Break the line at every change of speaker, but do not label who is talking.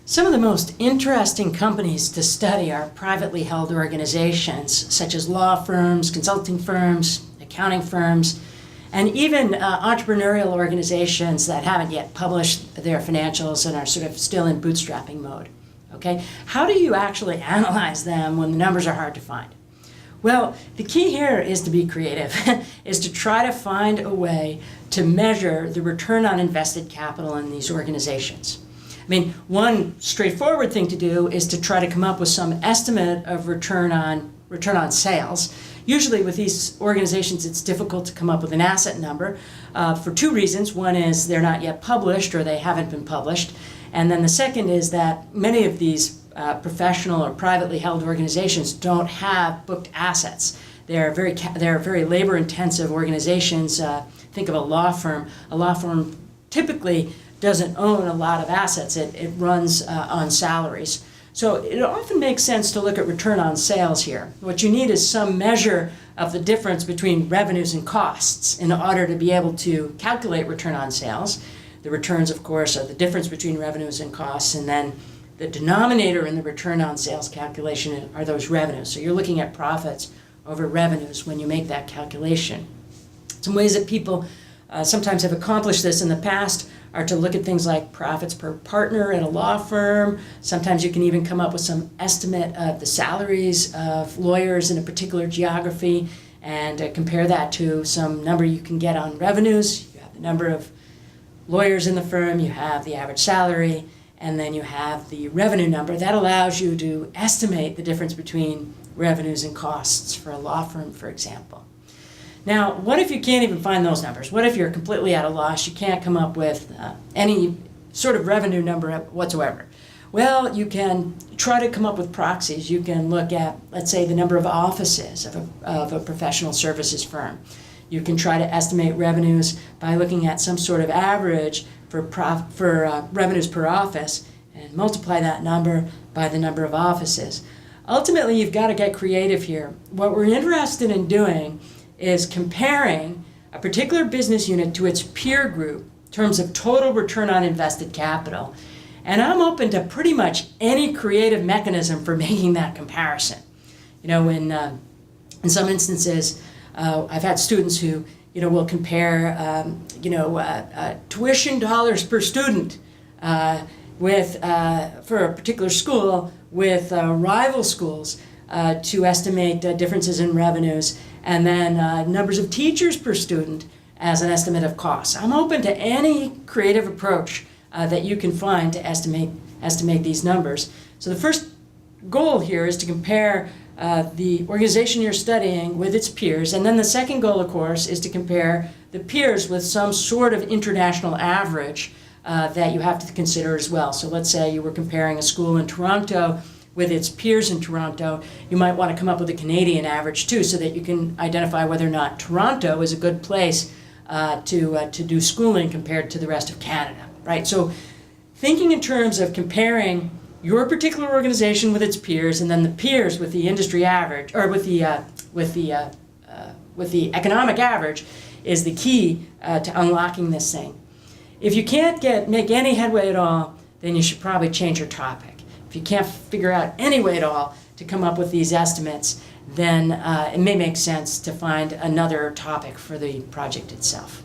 Some of the most interesting companies to study are privately held organizations, such as law firms, consulting firms, accounting firms, and even entrepreneurial organizations that haven't yet published their financials and are sort of still in bootstrapping mode. Okay? How do you actually analyze them when the numbers are hard to find? Well, the key here is to be creative, is to try to find a way to measure the return on invested capital in these organizations. I mean, one straightforward thing to do is to try to come up with some estimate of return on sales. Usually with these organizations, it's difficult to come up with an asset number for two reasons. One is they're not yet published or they haven't been published. And then the second is that many of these professional or privately held organizations don't have booked assets. They're very labor-intensive organizations. Think of a law firm. A law firm typically doesn't own a lot of assets. It runs on salaries. So it often makes sense to look at return on sales here. What you need is some measure of the difference between revenues and costs in order to be able to calculate return on sales. The returns, of course, are the difference between revenues and costs, and then the denominator in the return on sales calculation are those revenues. So you're looking at profits over revenues when you make that calculation. Some ways that people sometimes have accomplished this in the past are to look at things like profits per partner at a law firm. Sometimes you can even come up with some estimate of the salaries of lawyers in a particular geography and compare that to some number you can get on revenues. You have the number of lawyers in the firm, you have the average salary, and then you have the revenue number. That allows you to estimate the difference between revenues and costs for a law firm, for example. Now, what if you can't even find those numbers? What if you're completely at a loss? You can't come up with any sort of revenue number whatsoever. Well, you can try to come up with proxies. You can look at, let's say, the number of offices of a professional services firm. You can try to estimate revenues by looking at some sort of average for revenues per office and multiply that number by the number of offices. Ultimately, you've got to get creative here. What we're interested in doing is comparing a particular business unit to its peer group in terms of total return on invested capital. And I'm open to pretty much any creative mechanism for making that comparison. You know, in some instances, I've had students who, will compare, tuition dollars per student for a particular school with rival schools to estimate differences in revenues, and then numbers of teachers per student as an estimate of costs. I'm open to any creative approach that you can find to estimate these numbers. So the first goal here is to compare the organization you're studying with its peers, and then the second goal, of course, is to compare the peers with some sort of international average that you have to consider as well. So let's say you were comparing a school in Toronto with its peers in Toronto. You might want to come up with a Canadian average too, so that you can identify whether or not Toronto is a good place to do schooling compared to the rest of Canada, right? So thinking in terms of comparing your particular organization with its peers, and then the peers with the industry average, or with the economic average, is the key to unlocking this thing. If you can't make any headway at all, then you should probably change your topic. If you can't figure out any way at all to come up with these estimates, then it may make sense to find another topic for the project itself.